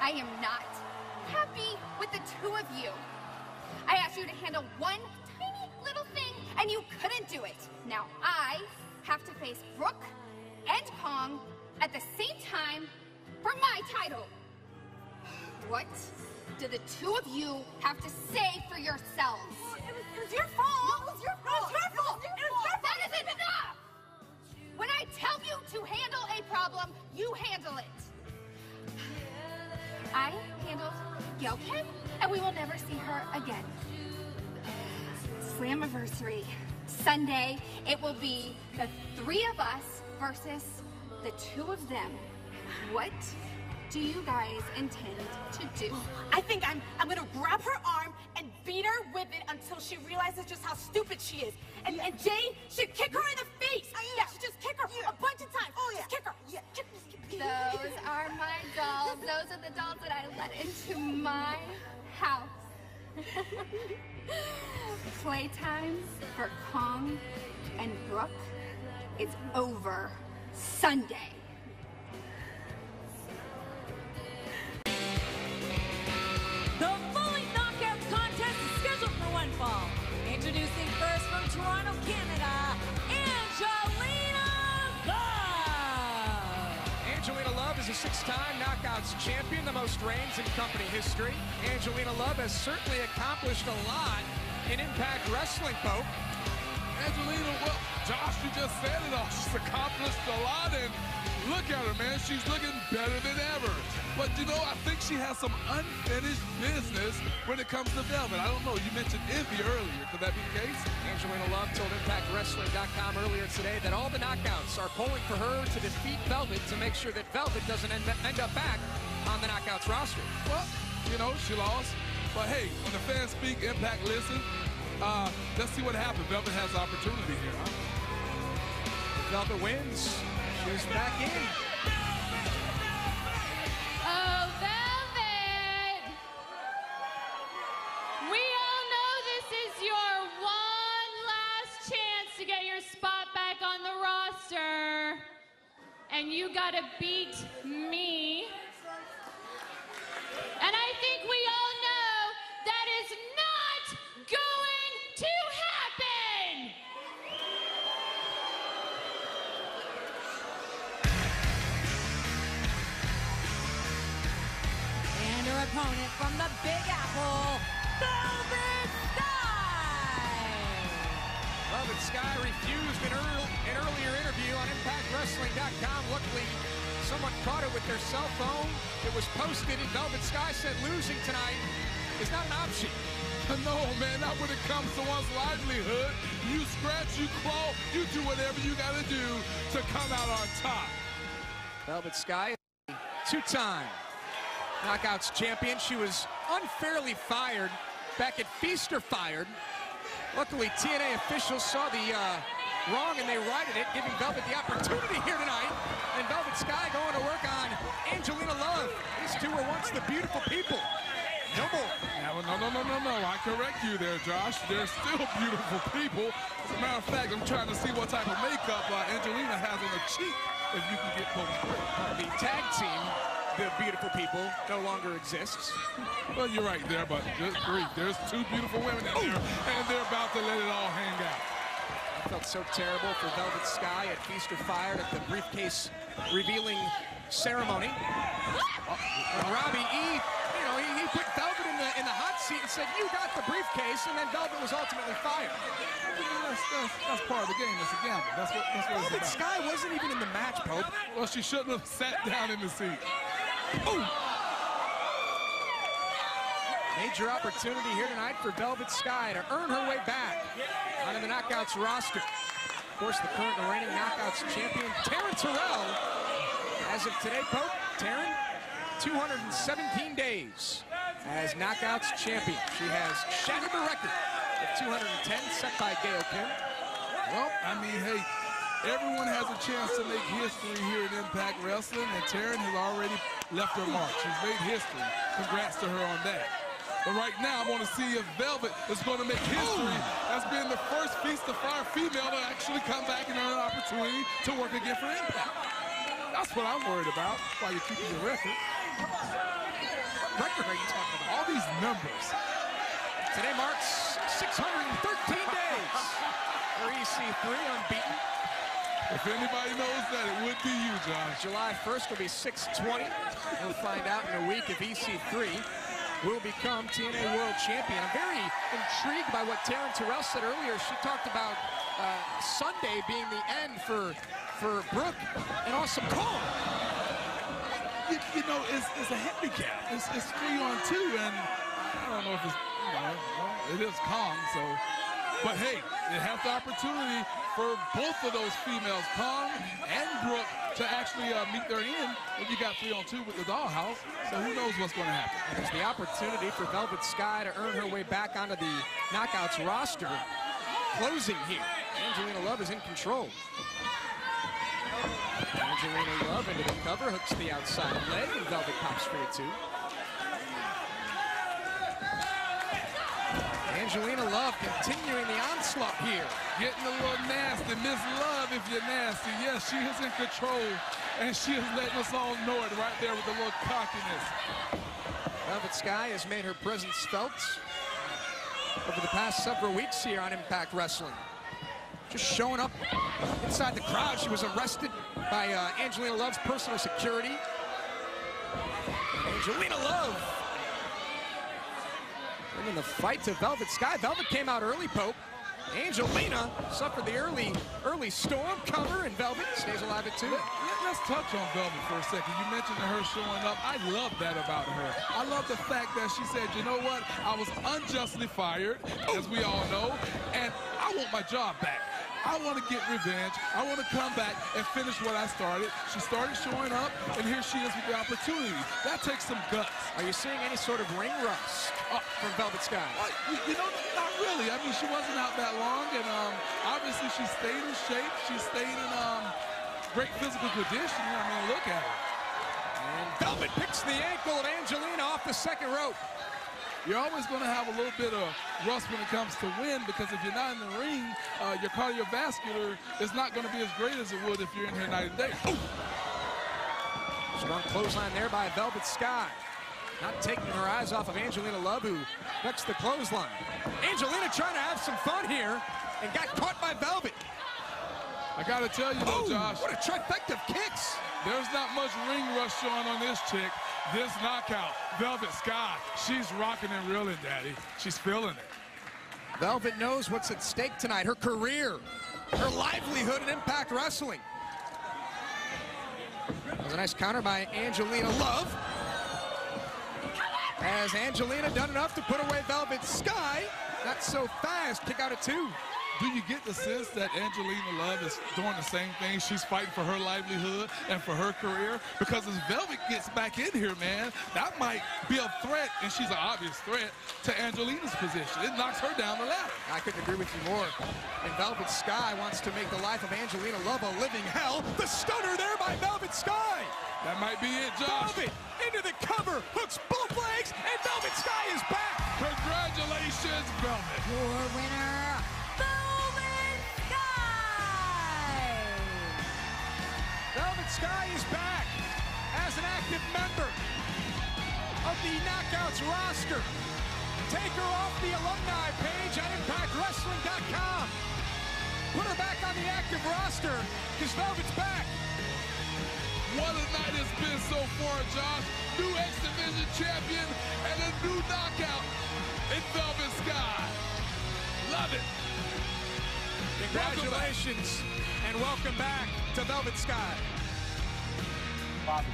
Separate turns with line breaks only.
I am not happy with the two of you. I asked you to handle one tiny little thing, and you couldn't do it. Now I have to face Brooke and Kong at the same time for my title. What do the two of you have to say for yourselves?
It was your fault. It was your fault. It was your fault.
That isn't enough! When I tell you to handle a problem, you handle it. I handled Gail Kim, and we will never see her again. Slammiversary. Sunday, it will be the three of us versus the two of them. What do you guys intend to do?
I think I'm gonna grab her arm and beat her with it until she realizes just how stupid she is. And Jane should kick her in the face. Yeah, she just kick her a bunch of times. Oh yeah, just kick her. Yeah, kick.
Those are my dolls. Those are the dolls that I let into my house. Playtime for Kong and Brooke is over Sunday.
The Fully Knockouts contest is scheduled for one fall. Introducing first from Toronto, Canada, Angelina Love.
Angelina Love is a six-time Knockouts champion, the most reigns in company history. Angelina Love has certainly accomplished a lot in Impact Wrestling, Pope.
Angelina, well, Josh, you just said it all. She's accomplished a lot, and look at her, man. She's looking better than ever. But, you know, I think she has some unfinished business when it comes to Velvet. I don't know. You mentioned Envy earlier. Could that be the case?
Angelina Love told ImpactWrestling.com earlier today that all the knockouts are polling for her to defeat Velvet to make sure that Velvet doesn't end up back on the knockouts roster.
Well, you know, she lost. But, hey, when the fans speak, Impact listen. Let's see what happens. Velvet has opportunity here, huh?
If Velvet wins, she's back in.
Oh, Velvet! We all know this is your one last chance to get your spot back on the roster. And you gotta beat me. And I think we all know that is not going to happen!
And her opponent from the Big Apple, Velvet Sky.
Velvet Sky refused an earlier interview on ImpactWrestling.com. Luckily, someone caught it with their cell phone. It was posted, and Velvet Sky said losing tonight is not an option.
No, man, not when it comes to one's livelihood. You scratch, you claw, you do whatever you got to do to come out on top.
Velvet Sky, two-time Knockouts champion. She was unfairly fired back at Feaster Fired. Luckily, TNA officials saw the wrong and they righted it, giving Velvet the opportunity here tonight. And Velvet Sky going to work on Angelina Love. These two were once the beautiful people. No more.
No. I correct you there, Josh. They're still beautiful people. As a matter of fact, I'm trying to see what type of makeup Angelina has on her cheek, if you can get close.
The tag team, the beautiful people, no longer exists.
Well, you're right there, but just grief. There's two beautiful women in there, and they're about to let it all hang out.
I felt so terrible for Velvet Sky at Feaster Fired at the briefcase revealing ceremony. Robbie E, he put Velvet in the hot seat and said, "You got the briefcase," and then Velvet was ultimately fired.
That's part of the game. It's a gamble. That's what it's
Velvet
about.
Sky wasn't even in the match, Pope.
Well, she shouldn't have sat down in the seat.
Ooh. Major opportunity here tonight for Velvet Sky to earn her way back onto the Knockouts roster. Of course, the current reigning Knockouts champion, Taryn Terrell, as of today, Pope, Taryn, 217 days as Knockouts champion. She has shattered the record of 210 set by Gail Kim.
Well, I mean, hey, everyone has a chance to make history here at Impact Wrestling, and Taryn has already left her mark. She's made history. Congrats to her on that. But right now, I want to see if Velvet is going to make history as being the first Feast of Fire female to actually come back and earn an opportunity to work again for Impact. That's what I'm worried about while you're keeping your record.
What record are you talking about?
All these numbers.
Today marks 613 days for EC3 unbeaten.
If anybody knows that, it would be you, Josh.
July 1st will be 620. We'll find out in a week if EC3 will become TNA World Champion. I'm very intrigued by what Taryn Terrell said earlier. She talked about Sunday being the end for Brooke and Awesome Kong.
You know, it's a handicap. It's 3-on-2, and I don't know if it's, well, it is Kong, so. But hey, they have the opportunity for both of those females, Kong and Brooke, to actually meet their end when you got 3-on-2 with the Dollhouse. So who knows what's going to happen.
There's the opportunity for Velvet Sky to earn her way back onto the Knockouts roster. Closing here. Angelina Love is in control. Angelina Love into the cover, hooks the outside leg, and Velvet pops for a 2. Angelina Love continuing the onslaught here.
Getting a little nasty. Miss Love, if you're nasty. Yes, she is in control, and she is letting us all know it right there with a little cockiness.
Velvet Sky has made her presence felt over the past several weeks here on Impact Wrestling. Just showing up inside the crowd. She was arrested by Angelina Love's personal security. Angelina Love bringing the fight to Velvet Sky. Velvet came out early, Pope. Angelina suffered the early storm cover, and Velvet stays alive at 2.
Let's touch on Velvet for a second. You mentioned her showing up. I love that about her. I love the fact that she said, you know what? I was unjustly fired, as we all know, and I want my job back. I want to get revenge. I want to come back and finish what I started. She started showing up, and here she is with the opportunity. That takes some guts.
Are you seeing any sort of ring rust from Velvet Sky?
You know, not really. I mean, she wasn't out that long, and obviously she stayed in shape. She stayed in great physical condition. I mean, look at her.
And Velvet picks the ankle of Angelina off the second rope.
You're always going to have a little bit of rust when it comes to wind, because if you're not in the ring, your cardiovascular is not going to be as great as it would if you're in here night and day.
Strong clothesline there by Velvet Sky. Not taking her eyes off of Angelina Love, who ducks the clothesline. Angelina trying to have some fun here and got caught by Velvet.
I got to tell you, though, Josh.
What a trifecta of kicks.
There's not much ring rust showing on this chick. This knockout, Velvet Sky, she's rocking and reeling, Daddy. She's feeling it.
Velvet knows what's at stake tonight. Her career, her livelihood in Impact Wrestling. There's a nice counter by Angelina Love. Has Angelina done enough to put away Velvet Sky? Not so fast. Kick out at 2.
Do you get the sense that Angelina Love is doing the same thing? She's fighting for her livelihood and for her career? Because as Velvet gets back in here, man, that might be a threat, and she's an obvious threat, to Angelina's position. It knocks her down the ladder.
I couldn't agree with you more. And Velvet Sky wants to make the life of Angelina Love a living hell. The stunner there by Velvet Sky.
That might be it, Josh.
Velvet into the cover, hooks both legs, and Velvet Sky is back.
Congratulations, Velvet.
Your winner, Velvet Sky.
Velvet Sky is back as an active member of the Knockouts roster. Take her off the alumni page at ImpactWrestling.com. Put her back on the active roster, because Velvet's back.
What a night it's been so far, Josh. New X Division champion and a new knockout in Velvet Sky. Love it.
Congratulations and welcome back to Velvet Sky.
Bobby.